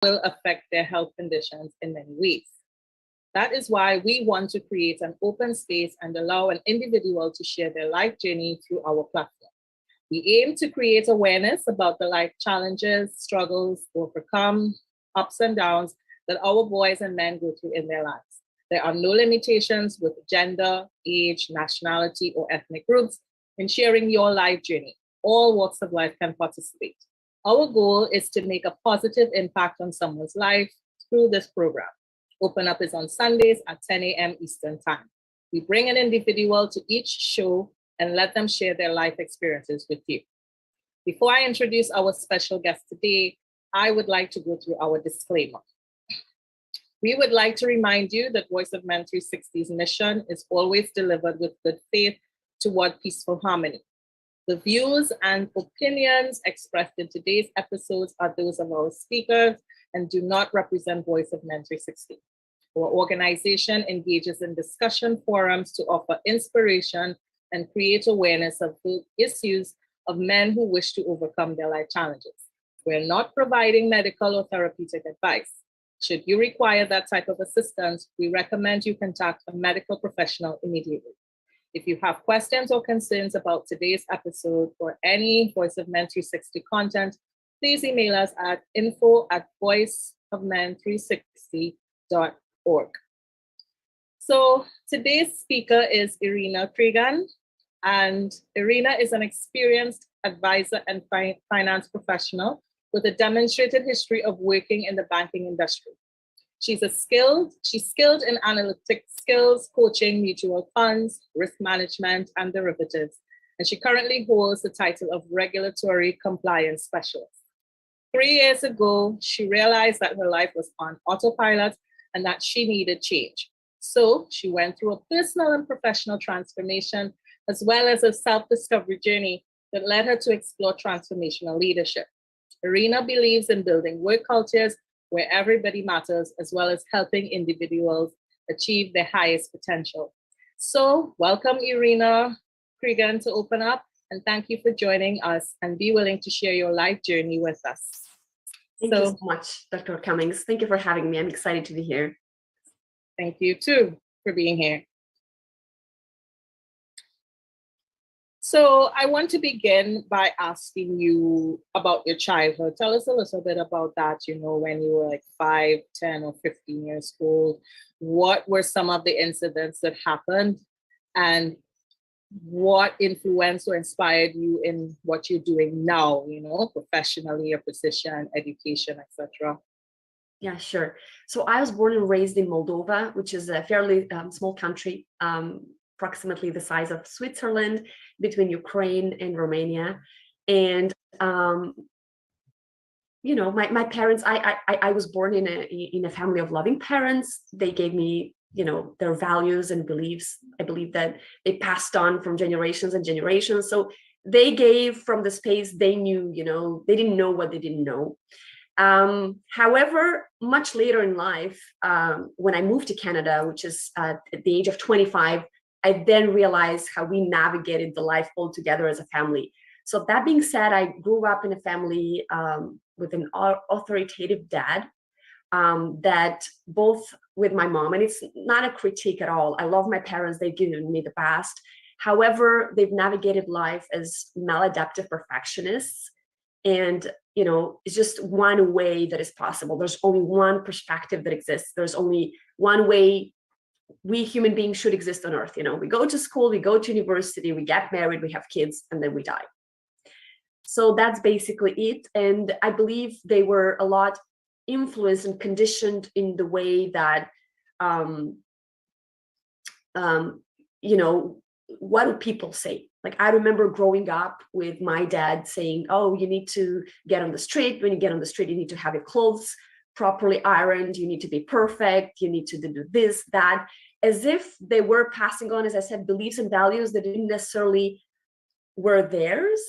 will affect their health conditions in many ways. That is why we want to create an open space and allow an individual to share their life journey through our platform. We aim to create awareness about the life challenges, struggles, overcome, ups and downs that our boys and men go through in their lives. There are no limitations with gender, age, nationality, or ethnic groups in sharing your life journey. All walks of life can participate. Our goal is to make a positive impact on someone's life through this program. Open Up is on Sundays at 10 a.m. Eastern Time. We bring an individual to each show and let them share their life experiences with you. Before I introduce our special guest today, I would like to go through our disclaimer. We would like to remind you that Voice of Men 360's mission is always delivered with good faith toward peaceful harmony. The views and opinions expressed in today's episodes are those of our speakers and do not represent Voice of Men 360. Our organization engages in discussion forums to offer inspiration and create awareness of the issues of men who wish to overcome their life challenges. We're not providing medical or therapeutic advice. Should you require that type of assistance, we recommend you contact a medical professional immediately. If you have questions or concerns about today's episode or any Voice of Men 360 content, please email us at info@voiceofmen360.org. So today's speaker is Irina Crigan, and Irina is an experienced advisor and finance professional with a demonstrated history of working in the banking industry. She's skilled in analytic skills, coaching, mutual funds, risk management, and derivatives. And she currently holds the title of Regulatory Compliance Specialist. 3 years ago, she realized that her life was on autopilot and that she needed change. So she went through a personal and professional transformation, as well as a self-discovery journey that led her to explore transformational leadership. Irina believes in building work cultures where everybody matters, as well as helping individuals achieve their highest potential. So welcome, Irina Crigan, to Open Up, and thank you for joining us and be willing to share your life journey with us. Thank you so much, Dr. Cummings. Thank you for having me. I'm excited to be here. Thank you too for being here. So I want to begin by asking you about your childhood. Tell us a little bit about that, when you were like 5, 10, or 15 years old. What were some of the incidents that happened, and what influenced or inspired you in what you're doing now, professionally, your position, education, etc.? Yeah, sure. So I was born and raised in Moldova, which is a fairly small country, approximately the size of Switzerland, between Ukraine and Romania. And my parents, I was born in a family of loving parents. They gave me their values and beliefs. I believe that they passed on from generations and generations. So they gave from the space they knew. They didn't know what they didn't know. However, much later in life, when I moved to Canada, which is at the age of 25, I then realized how we navigated the life all together as a family. So that being said, I grew up in a family with an authoritative dad, that both with my mom, and it's not a critique at all. I love my parents. They've given me the best. However, they've navigated life as maladaptive perfectionists. And, it's just one way that is possible. There's only one perspective that exists. There's only one way we human beings should exist on earth. We go to school, we go to university, we get married, we have kids, and then we die. So that's basically it. And I believe they were a lot influenced and conditioned in the way that, what do people say? Like, I remember growing up with my dad saying, oh, you need to get on the street. When you get on the street, you need to have your clothes properly ironed. You need to be perfect. You need to do this, that, as if they were passing on, as I said, beliefs and values that didn't necessarily were theirs.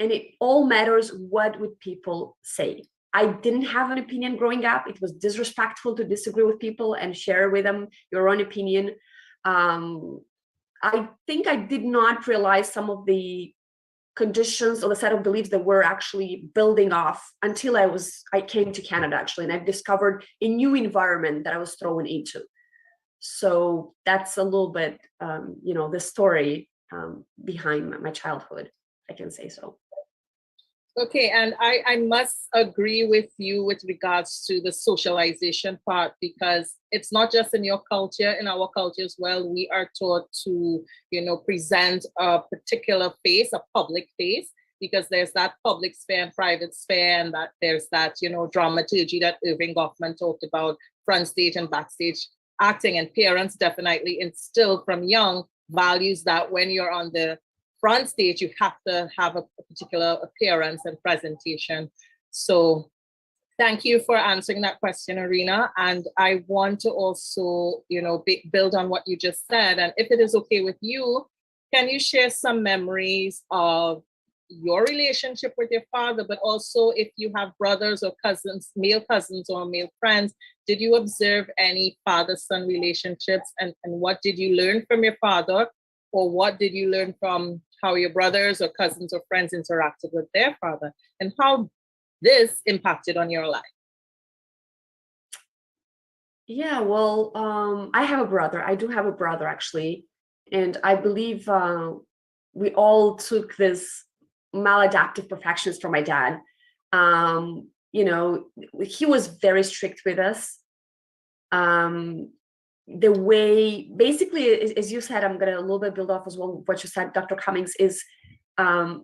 And it all matters, what would people say? I didn't have an opinion growing up. It was disrespectful to disagree with people and share with them your own opinion. I think I did not realize some of the conditions or the set of beliefs that were actually building off until I came to Canada, actually, and I've discovered a new environment that I was thrown into. So that's a little bit, the story behind my childhood, I can say so. Okay, and I must agree with you with regards to the socialization part, because it's not just in your culture, in our culture as well, we are taught to, present a particular face, a public face, because there's that public sphere and private sphere, and that there's that, dramaturgy that Irving Goffman talked about, front stage and backstage acting, and parents definitely instill from young values that when you're on the front stage, you have to have a particular appearance and presentation. So thank you for answering that question, Irina. And I want to also, build on what you just said. And if it is okay with you, can you share some memories of your relationship with your father, but also if you have brothers or cousins, male cousins or male friends, did you observe any father-son relationships? And what did you learn from your father? Or what did you learn from how your brothers or cousins or friends interacted with their father, and how this impacted on your life? Yeah, well, I have a brother. I do have a brother, actually. And I believe we all took this maladaptive perfectionist from my dad. He was very strict with us. The way, basically, as you said, I'm going to a little bit build off as well what you said, Dr. Cummings, is, how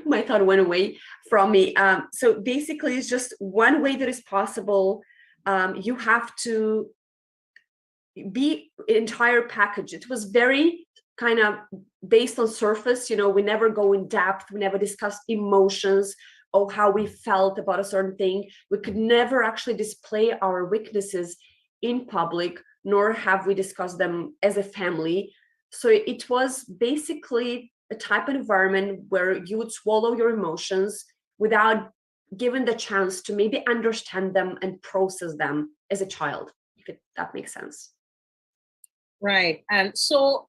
my thought went away from me. So basically, it's just one way that is possible. You have to be entire package. It was very kind of based on surface. We never go in depth. We never discuss emotions or how we felt about a certain thing. We could never actually display our weaknesses in public, nor have we discussed them as a family. So it was basically a type of environment where you would swallow your emotions without given the chance to maybe understand them and process them as a child, if that makes sense. Right. And so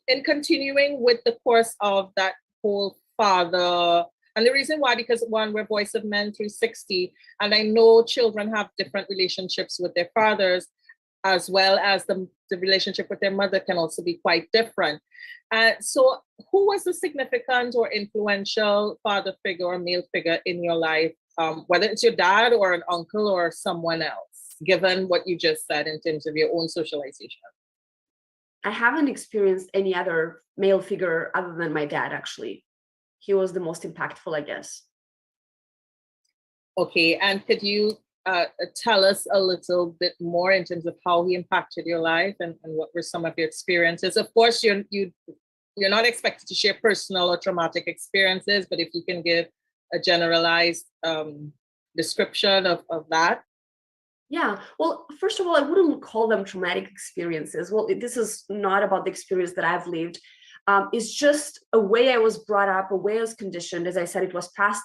in continuing with the course of that whole father, and the reason why, because one, we're Voice of Men 360, and I know children have different relationships with their fathers, as well as the relationship with their mother can also be quite different. So who was the significant or influential father figure or male figure in your life, whether it's your dad or an uncle or someone else, given what you just said in terms of your own socialization? I haven't experienced any other male figure other than my dad, actually. He was the most impactful, I guess. Okay, and could you tell us a little bit more in terms of how he impacted your life, and what were some of your experiences? Of course, you're not expected to share personal or traumatic experiences, but if you can give a generalized description of that. Yeah, well, first of all, I wouldn't call them traumatic experiences. Well, this is not about the experience that I've lived. It's just a way I was brought up, a way I was conditioned. As I said, it was passed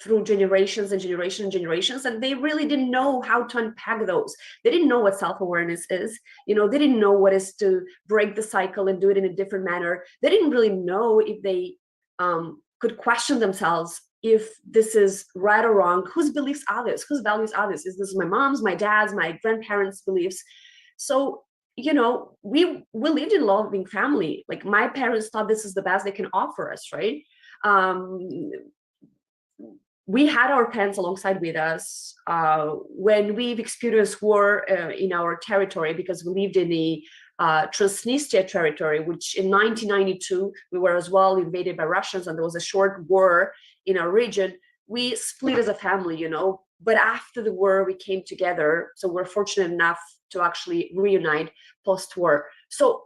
through generations and generations and generations, and they really didn't know how to unpack those. They didn't know what self-awareness is. They didn't know what is to break the cycle and do it in a different manner. They didn't really know if they could question themselves if this is right or wrong. Whose beliefs are this? Whose values are this? Is this my mom's, my dad's, my grandparents' beliefs? So we lived in a loving family. Like, my parents thought this is the best they can offer us, right? We had our parents alongside with us when we've experienced war in our territory, because we lived in the Transnistria territory, which in 1992, we were as well invaded by Russians, and there was a short war in our region. We split as a family, but after the war, we came together. So we're fortunate enough to actually reunite post-war. So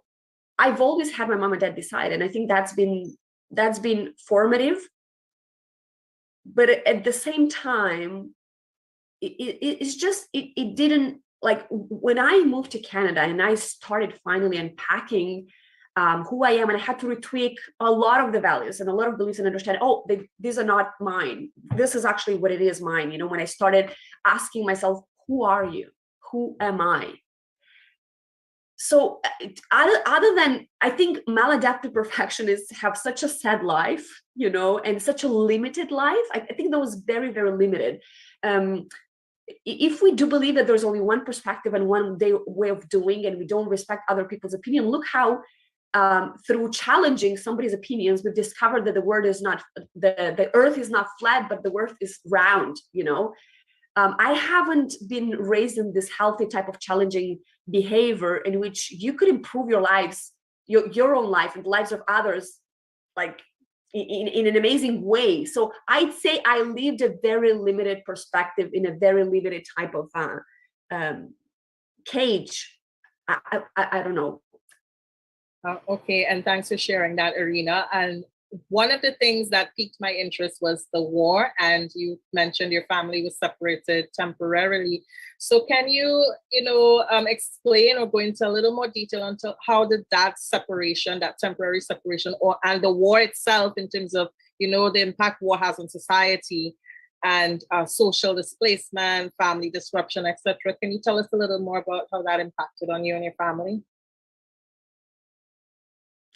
I've always had my mom and dad beside, and I think that's been formative. But at the same time, it didn't, like, when I moved to Canada and I started finally unpacking who I am, and I had to retweak a lot of the values and a lot of beliefs and understand, these are not mine. This is actually what it is mine. When I started asking myself, who are you? Who am I? So other than, I think maladaptive perfectionists have such a sad life, and such a limited life. I think that was very, very limited. If we do believe that there's only one perspective and one way of doing, and we don't respect other people's opinion, look how through challenging somebody's opinions, we've discovered that the world is not, the earth is not flat, but the earth is round. I haven't been raised in this healthy type of challenging behavior in which you could improve your lives, your own life and the lives of others, like in an amazing way. So I'd say I lived a very limited perspective in a very limited type of cage. I don't know. Okay, and thanks for sharing that, Irina. And one of the things that piqued my interest was the war, and you mentioned your family was separated temporarily. So can you, explain or go into a little more detail into how did that separation, that temporary separation, and the war itself, in terms of, the impact war has on society and social displacement, family disruption, etc. Can you tell us a little more about how that impacted on you and your family?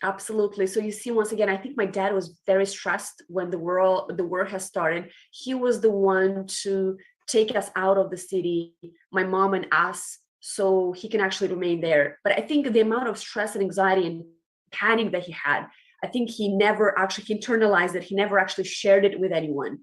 Absolutely. So you see, once again, I think my dad was very stressed when the war has started. He was the one to take us out of the city, my mom and us, so he can actually remain there. But I think the amount of stress and anxiety and panic that he had, I think he internalized it. He never actually shared it with anyone.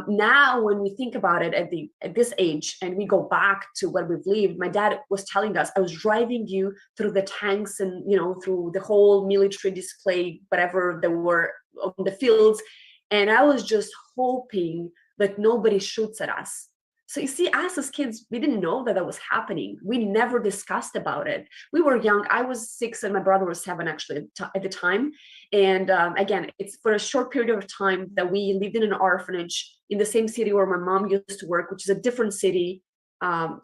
Now, when we think about it at this age, and we go back to what we've lived, my dad was telling us, I was driving you through the tanks and, through the whole military display, whatever there were on the fields. And I was just hoping that nobody shoots at us. So you see, us as kids, we didn't know that was happening. We never discussed about it. We were young. I was 6 and my brother was 7 actually at the time. And again, it's for a short period of time that we lived in an orphanage in the same city where my mom used to work, which is a different city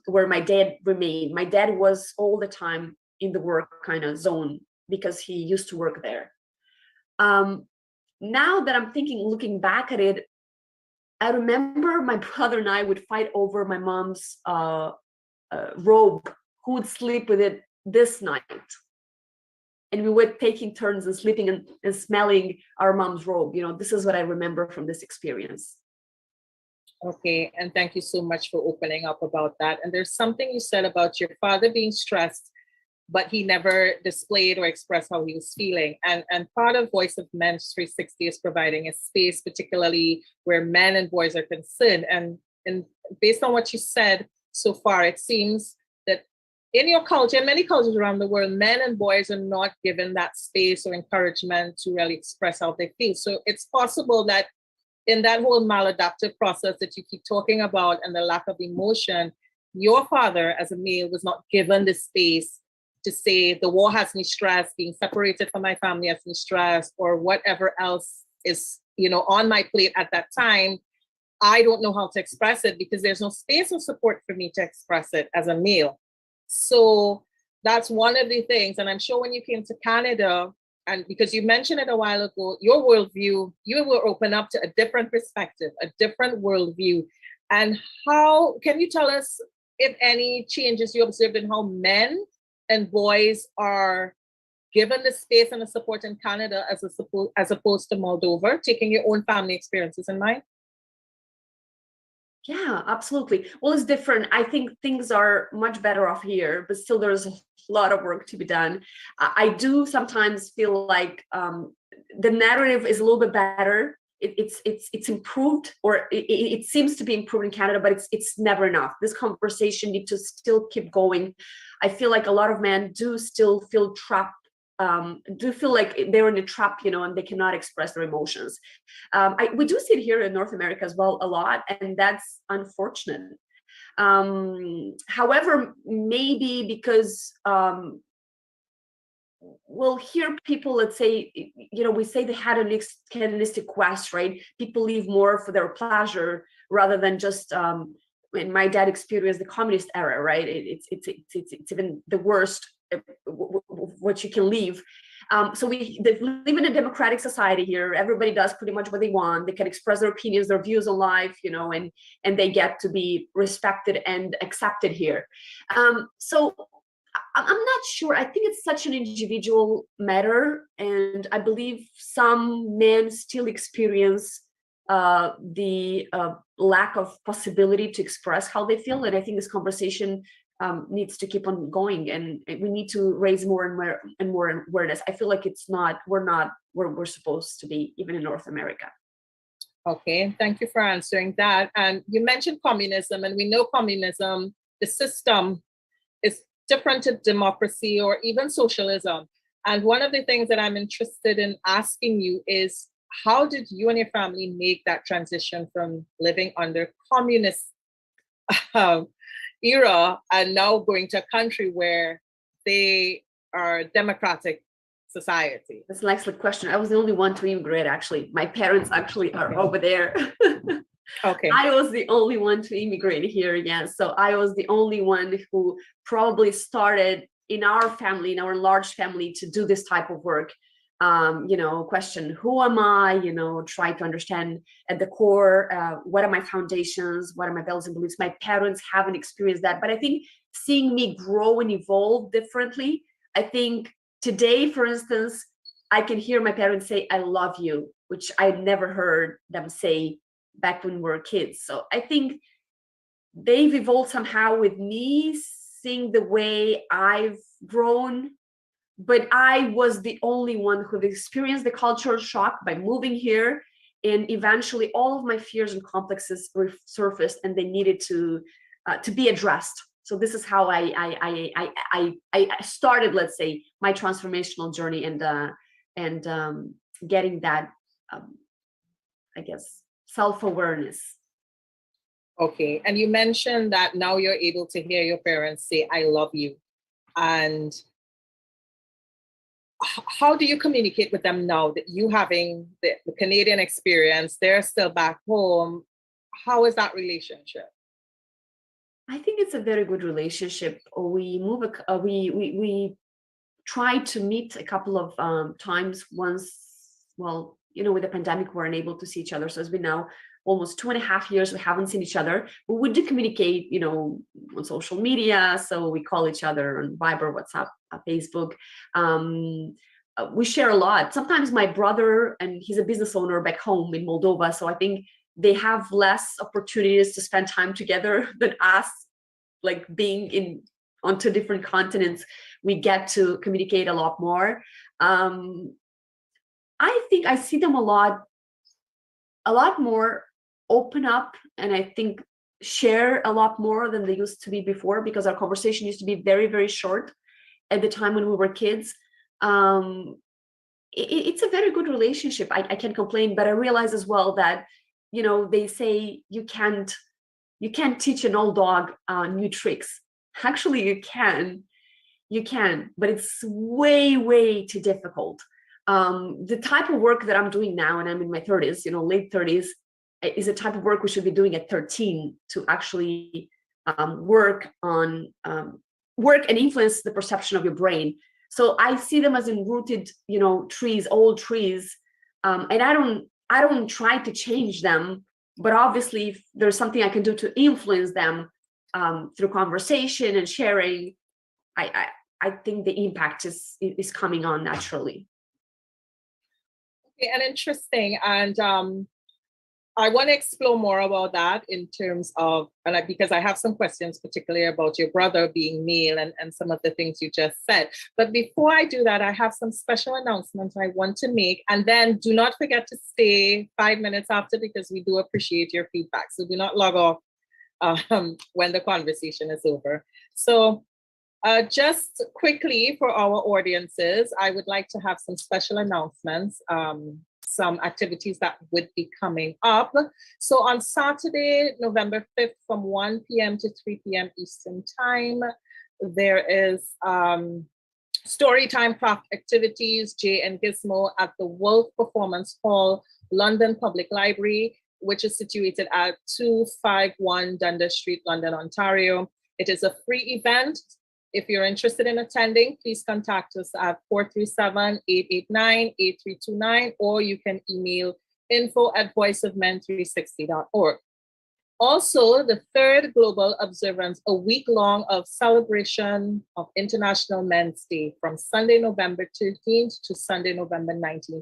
where my dad remained. My dad was all the time in the work kind of zone because he used to work there. Now that I'm looking back at it, I remember my brother and I would fight over my mom's robe, who would sleep with it this night. And we were taking turns and sleeping and smelling our mom's robe. This is what I remember from this experience. Okay, and thank you so much for opening up about that. And there's something you said about your father being stressed, but he never displayed or expressed how he was feeling. And part of Voice of Men's 360 is providing a space, particularly where men and boys are concerned. And based on what you said so far, it seems that in your culture, in many cultures around the world, men and boys are not given that space or encouragement to really express how they feel. So it's possible that in that whole maladaptive process that you keep talking about and the lack of emotion, your father as a male was not given the space to say the war has me stressed, being separated from my family has me stressed, or whatever else is, on my plate at that time. I don't know how to express it because there's no space or support for me to express it as a male. So that's one of the things. And I'm sure when you came to Canada, and because you mentioned it a while ago, your worldview, you will open up to a different perspective, a different worldview. And how, can you tell us if any changes you observed in how men and boys are given the space and the support in Canada as opposed to Moldova, taking your own family experiences in mind? Yeah, absolutely. Well, it's different. I think things are much better off here, but still there's a lot of work to be done. I do sometimes feel like the narrative is a little bit better. It's improved, or it seems to be improved in Canada, but it's never enough. This conversation needs to still keep going. I feel like a lot of men do still feel trapped, do feel like they're in a trap, and they cannot express their emotions. We do see it here in North America as well a lot, and that's unfortunate. However, maybe because we'll hear people, let's say, we say the hedonistic quest, right? People live more for their pleasure rather than just, in my dad experienced the communist era, right? It's even the worst what you can live. So we live in a democratic society here. Everybody does pretty much what they want. They can express their opinions, their views on life, and they get to be respected and accepted here. So I'm not sure. I think it's such an individual matter, and I believe some men still experience the lack of possibility to express how they feel. And I think this conversation needs to keep on going, and we need to raise more and more awareness. I feel like we're not where we're supposed to be, even in North America. Okay, thank you for answering that. And you mentioned communism, and we know communism, the system, is different to democracy or even socialism. And one of the things that I'm interested in asking you is, how did you and your family make that transition from living under communist era and now going to a country where they are democratic society? That's an excellent question. I was the only one to immigrate, actually. My parents actually are over there. Okay. I was the only one to immigrate here, yeah. So I was the only one who probably started in our family, in our large family, to do this type of work. Question, who am I? Try to understand at the core, what are my foundations? What are my values and beliefs? My parents haven't experienced that, but I think seeing me grow and evolve differently, I think today, for instance, I can hear my parents say, I love you, which I never heard them say back when we were kids. So I think they've evolved somehow with me, seeing the way I've grown. But I was the only one who experienced the cultural shock by moving here. And eventually all of my fears and complexes resurfaced, and they needed to be addressed. So this is how I started, let's say, my transformational journey, and getting that, I guess, self-awareness. Okay. And you mentioned that now you're able to hear your parents say, I love you. And how do you communicate with them now that you having the Canadian experience, they're still back home? How is that relationship? I think it's a very good relationship. We tried to meet a couple of times. Once, well, with the pandemic, we weren't able to see each other. So it's been now almost 2.5 years we haven't seen each other. But we do communicate, on social media. So we call each other on Viber, WhatsApp, Facebook. We share a lot. Sometimes my brother, and he's a business owner back home in Moldova, so I think they have less opportunities to spend time together than us. Like being on two different continents, we get to communicate a lot more. I think I see them a lot more open up, and I think share a lot more than they used to be before, because our conversation used to be very, very short at the time when we were kids. It's a very good relationship. I can't complain, but I realize as well that, they say you can't teach an old dog new tricks. Actually, you can, but it's way, way too difficult. The type of work that I'm doing now, and I'm in my 30s, late 30s, is a type of work we should be doing at 13 to actually work and influence the perception of your brain. So I see them as enrooted, trees, old trees, and I don't try to change them. But obviously, if there's something I can do to influence them through conversation and sharing, I think the impact is coming on naturally. Okay, and interesting. And I want to explore more about that in terms of, because I have some questions, particularly about your brother being male and some of the things you just said. But before I do that, I have some special announcements I want to make. And then do not forget to stay 5 minutes after, because we do appreciate your feedback. So do not log off when the conversation is over. So just quickly for our audiences, I would like to have some special announcements. Some activities that would be coming up. So on Saturday, November 5th, from 1 p.m. to 3 p.m. Eastern Time, there is storytime craft activities, Jay and Gizmo, at the Wolf Performance Hall, London Public Library, which is situated at 251 Dundas Street, London, Ontario. It is a free event. If you're interested in attending, please contact us at 437-889-8329, or you can email info@voiceofmen360.org. Also, the third global observance, a week long of celebration of International Men's Day from Sunday, November 13th to Sunday, November 19th.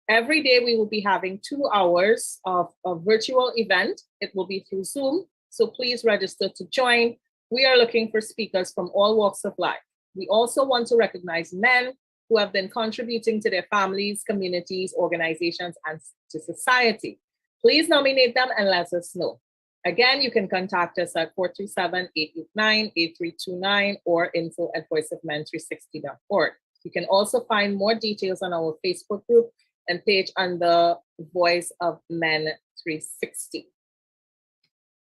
Every day we will be having 2 hours of a virtual event. It will be through Zoom, so please register to join. We are looking for speakers from all walks of life. We also want to recognize men who have been contributing to their families, communities, organizations, and to society. Please nominate them and let us know. Again, you can contact us at 427-889-8329 or info@voiceofmen360.org. You can also find more details on our Facebook group and page under Voice of Men 360.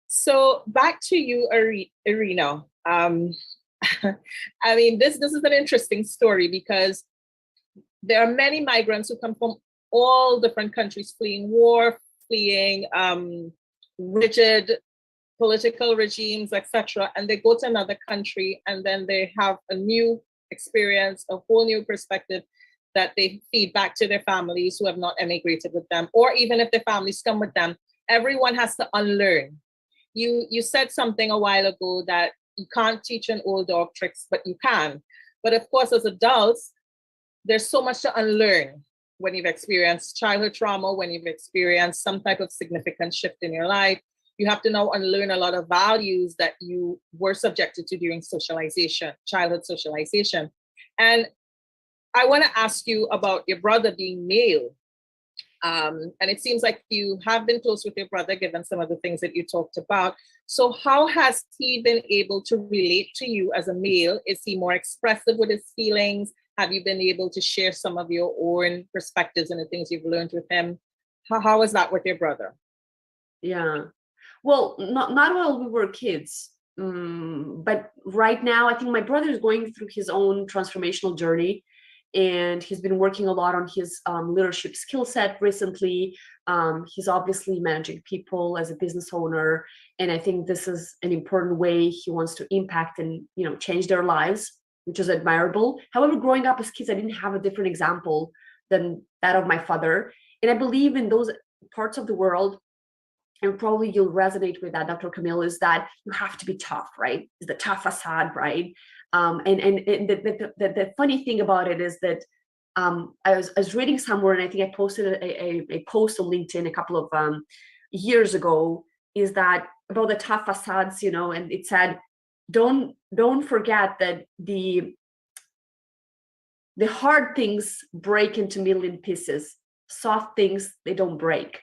So back to you, Irina. I mean, this is an interesting story because there are many migrants who come from all different countries fleeing war, fleeing rigid political regimes, etc. And they go to another country and then they have a new experience, a whole new perspective that they feed back to their families who have not emigrated with them, or even if their families come with them, everyone has to unlearn. You said something a while ago that you can't teach an old dog tricks, but you can. But of course, as adults, there's so much to unlearn when you've experienced childhood trauma, when you've experienced some type of significant shift in your life. You have to now unlearn a lot of values that you were subjected to during socialization, childhood socialization. And I want to ask you about your brother being male. And it seems like you have been close with your brother, given some of the things that you talked about. So how has he been able to relate to you as a male? Is he more expressive with his feelings? Have you been able to share some of your own perspectives and the things you've learned with him? How is that with your brother? Yeah. Well, not while we were kids. But right now, I think my brother is going through his own transformational journey. And he's been working a lot on his leadership skill set recently. He's obviously managing people as a business owner. And I think this is an important way he wants to impact and, change their lives, which is admirable. However, growing up as kids, I didn't have a different example than that of my father. And I believe in those parts of the world, and probably you'll resonate with that, Dr. Camille, is that you have to be tough, right? It's the tough facade, right? And the funny thing about it is that I was reading somewhere, and I think I posted a post on LinkedIn a couple of years ago, is that about the tough facades, and it said, don't forget that the hard things break into million pieces. Soft things, they don't break.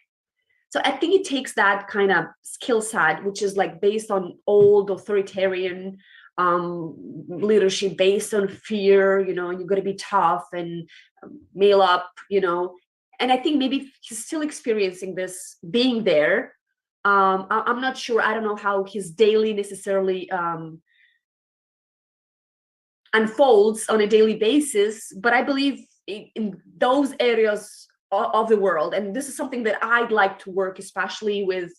So I think it takes that kind of skill set, which is like based on old authoritarian leadership, based on fear, and you've got to be tough and mail up, and I think maybe he's still experiencing this being there. I'm not sure. I don't know how his daily necessarily unfolds on a daily basis, but I believe in those areas of the world, and this is something that I'd like to work, especially with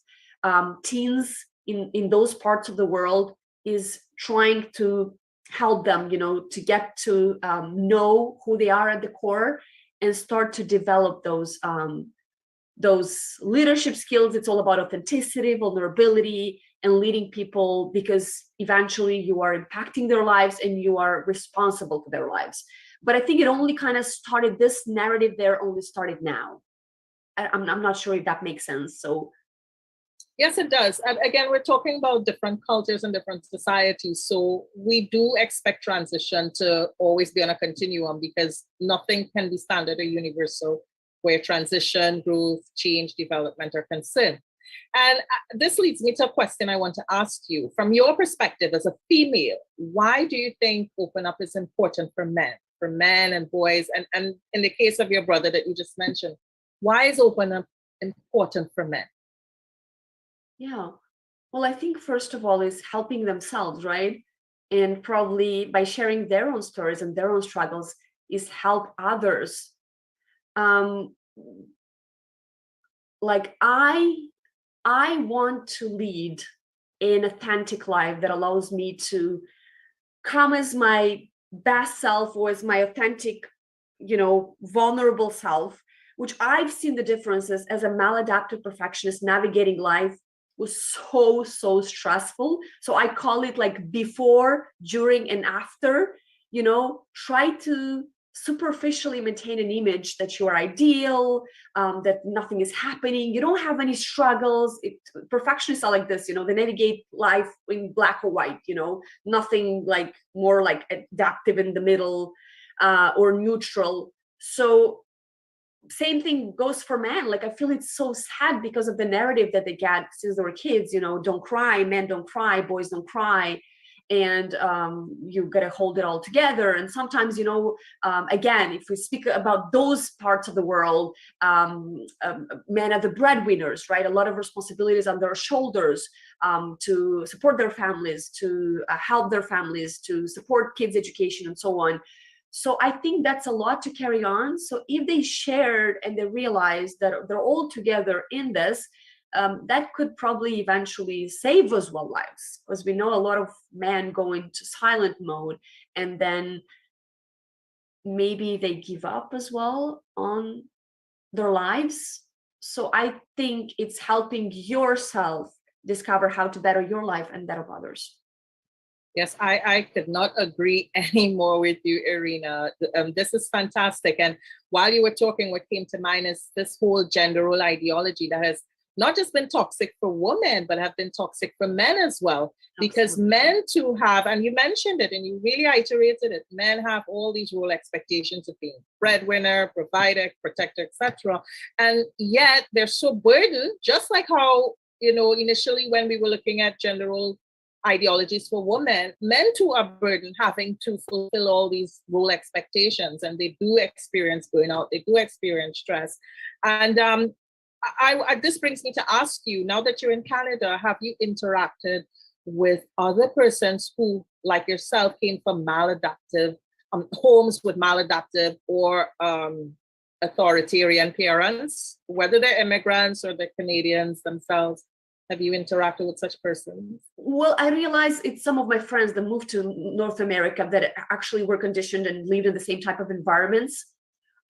teens in those parts of the world, is trying to help them, to get to know who they are at the core and start to develop those leadership skills. It's all about authenticity, vulnerability, and leading people, because eventually you are impacting their lives and you are responsible for their lives. But I think it only kind of started, this narrative there only started now. I'm not sure if that makes sense. So yes, it does. And again, we're talking about different cultures and different societies. So we do expect transition to always be on a continuum, because nothing can be standard or universal where transition, growth, change, development are concerned. And this leads me to a question I want to ask you. From your perspective as a female, why do you think open up is important for men and boys? And in the case of your brother that you just mentioned, why is open up important for men? Yeah, well, I think first of all is helping themselves, right? And probably by sharing their own stories and their own struggles is help others. Like I want to lead an authentic life that allows me to come as my best self, or as my authentic, vulnerable self, which I've seen the differences as a maladaptive perfectionist navigating life was so stressful. So I call it like before, during, and after. Try to superficially maintain an image that you are ideal, that nothing is happening, you don't have any struggles. Perfectionists are like this, they navigate life in black or white, nothing like more like adaptive in the middle, or neutral. So same thing goes for men. Like, I feel it's so sad because of the narrative that they get since they were kids, don't cry, men don't cry, boys don't cry, and you gotta hold it all together. And sometimes, again, if we speak about those parts of the world, men are the breadwinners, right? A lot of responsibilities on their shoulders, to support their families, to help their families, to support kids' education, and so on. So I think that's a lot to carry on. So if they shared and they realized that they're all together in this, that could probably eventually save us well lives, because we know a lot of men go into silent mode and then maybe they give up as well on their lives. So I think it's helping yourself discover how to better your life and that of others. Yes, I could not agree anymore with you, Irina. This is fantastic. And while you were talking, what came to mind is this whole gender role ideology that has not just been toxic for women, but have been toxic for men as well. Because Absolutely. men too have, and you mentioned it and you really iterated it, men have all these role expectations of being breadwinner, provider, protector, etc. And yet they're so burdened, just like how, initially when we were looking at gender role ideologies for women, men too are burdened having to fulfill all these role expectations, and they do experience burnout, they do experience stress. And this brings me to ask you, now that you're in Canada, have you interacted with other persons who, like yourself, came from maladaptive homes with maladaptive or authoritarian parents, whether they're immigrants or they're Canadians themselves? Have you interacted with such persons? Well, I realize it's some of my friends that moved to North America that actually were conditioned and lived in the same type of environments.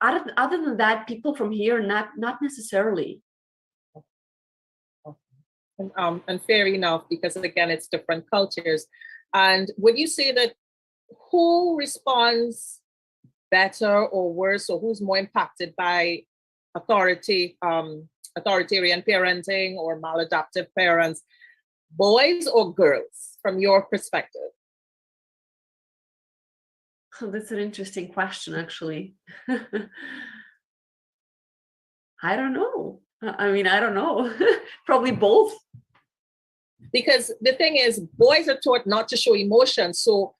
Other than that, people from here, not necessarily. And fair enough, because again, it's different cultures. And would you say that who responds better or worse, or who's more impacted by authoritarian parenting or maladaptive parents, boys or girls, from your perspective? Oh, that's an interesting question, actually. I don't know. I don't know. Probably both. Because the thing is, boys are taught not to show emotion. So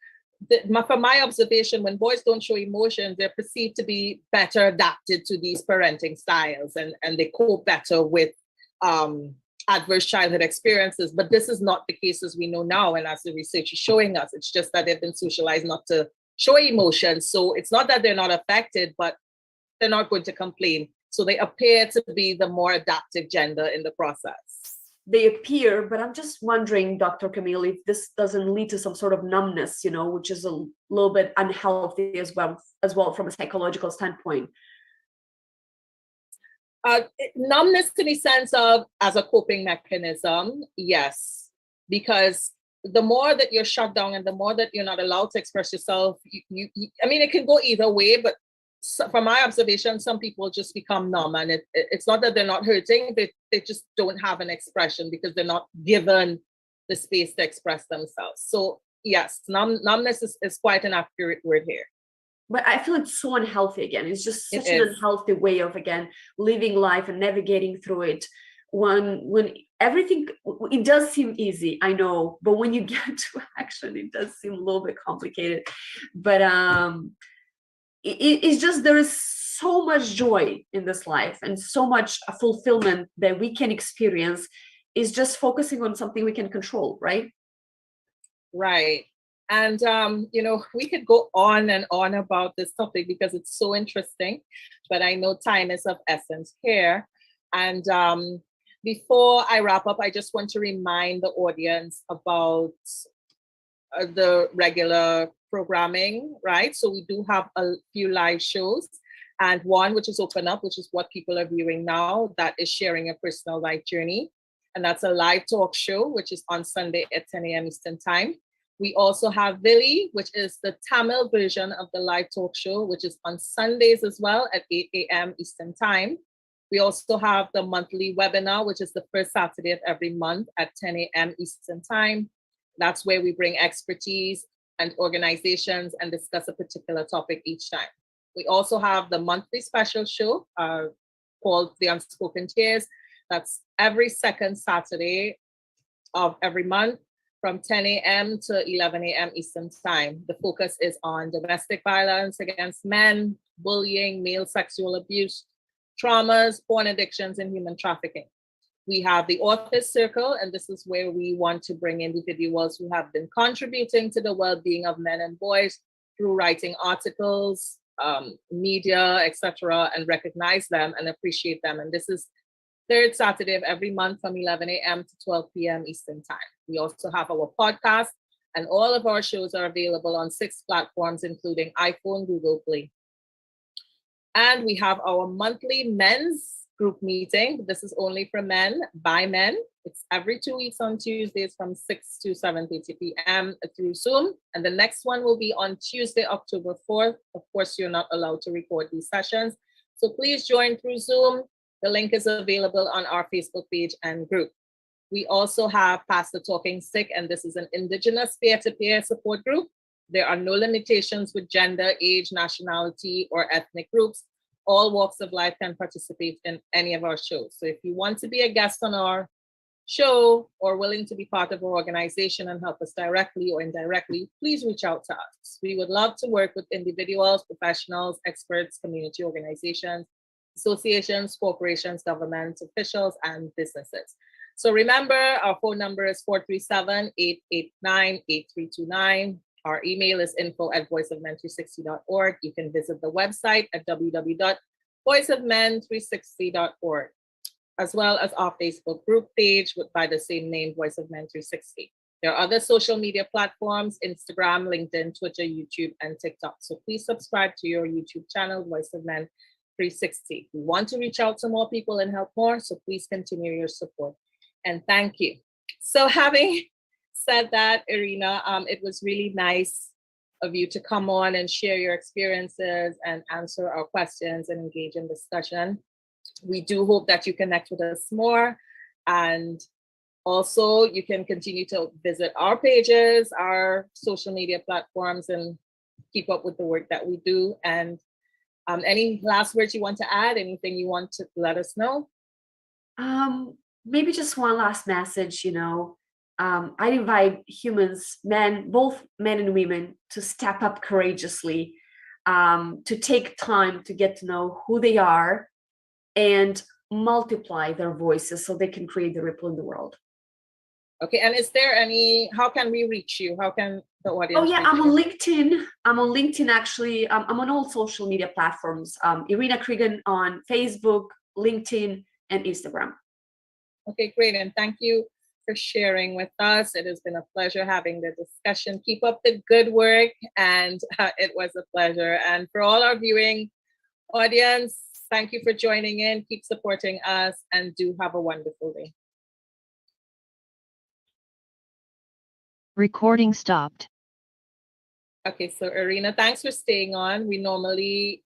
from my observation, when boys don't show emotion, they're perceived to be better adapted to these parenting styles, and they cope better with adverse childhood experiences. But this is not the case, as we know now, and as the research is showing us. It's just that they've been socialized not to show emotions. So it's not that they're not affected, but they're not going to complain. So they appear to be the more adaptive gender in the process. They appear, but I'm just wondering, Dr. Camille, if this doesn't lead to some sort of numbness, which is a little bit unhealthy as well from a psychological standpoint. Numbness in the sense of as a coping mechanism, yes, because the more that you're shut down and the more that you're not allowed to express yourself, it can go either way, but from my observation, some people just become numb, and it's not that they're not hurting, they just don't have an expression because they're not given the space to express themselves. So yes, numbness is quite an accurate word here. But I feel it's so unhealthy again. It's just such an unhealthy way of, again, living life and navigating through it. When everything, it does seem easy, I know, but when you get to action, it does seem a little bit complicated. But it's just, there is so much joy in this life and so much fulfillment that we can experience, is just focusing on something we can control, right? Right. And, we could go on and on about this topic because it's so interesting, but I know time is of essence here. And before I wrap up, I just want to remind the audience about the regular programming, right? So we do have a few live shows, and one which is Open Up, which is what people are viewing now, that is sharing a personal life journey. and that's a live talk show, which is on Sunday at 10 a.m. Eastern Time. We also have Vili, which is the Tamil version of the live talk show, which is on Sundays as well at 8 a.m. Eastern Time. We also have the monthly webinar, which is the first Saturday of every month at 10 a.m. Eastern Time. That's where we bring expertise and organizations and discuss a particular topic each time. We also have the monthly special show called The Unspoken Tears. That's every second Saturday of every month from 10 a.m. to 11 a.m. Eastern Time. The focus is on domestic violence against men, bullying, male sexual abuse, traumas, porn addictions, and human trafficking. We have the Authors Circle, and this is where we want to bring individuals who have been contributing to the well-being of men and boys through writing articles, media, etc., and recognize them and appreciate them. And this is third Saturday of every month from 11 a.m. to 12 p.m. Eastern Time. We also have our podcast, and all of our shows are available on 6 platforms, including iPhone, Google Play. And we have our monthly men's group meeting. This is only for men, by men. It's every 2 weeks on Tuesdays from 6 to 7:30 p.m. through Zoom. And the next one will be on Tuesday, October 4th. Of course, you're not allowed to record these sessions, so please join through Zoom. The link is available on our Facebook page and group. We also have Pastor Talking Sick, and this is an Indigenous peer-to-peer support group. There are no limitations with gender, age, nationality, or ethnic groups. All walks of life can participate in any of our shows. So if you want to be a guest on our show or willing to be part of our organization and help us directly or indirectly, please reach out to us. We would love to work with individuals, professionals, experts, community organizations, associations, corporations, government officials, and businesses. So remember, our phone number is 437-889-8329. Our email is info@voiceofmen360.org. You can visit the website at www.voiceofmen360.org, as well as our Facebook group page by the same name, Voice of Men 360. There are other social media platforms, Instagram, LinkedIn, Twitter, YouTube, and TikTok. So please subscribe to your YouTube channel, Voice of Men 360. We want to reach out to more people and help more, so please continue your support. And thank you. So having said that, Irina, it was really nice of you to come on and share your experiences and answer our questions and engage in discussion. We do hope that you connect with us more, and also you can continue to visit our pages, our social media platforms, and keep up with the work that we do. And any last words you want to add? Anything you want to let us know? Maybe just one last message, I invite humans, men, both men and women, to step up courageously, to take time to get to know who they are and multiply their voices so they can create the ripple in the world. Okay, and is there how can we reach you? How can the audience Oh yeah, reach I'm on you? LinkedIn. I'm on LinkedIn, actually. I'm on all social media platforms. Irina Crigan on Facebook, LinkedIn, and Instagram. Okay, great. And thank you for sharing with us. It has been a pleasure having the discussion. Keep up the good work, and it was a pleasure. And for all our viewing audience, thank you for joining in. Keep supporting us, and do have a wonderful day. Recording stopped. Okay, so Irina, thanks for staying on. We normally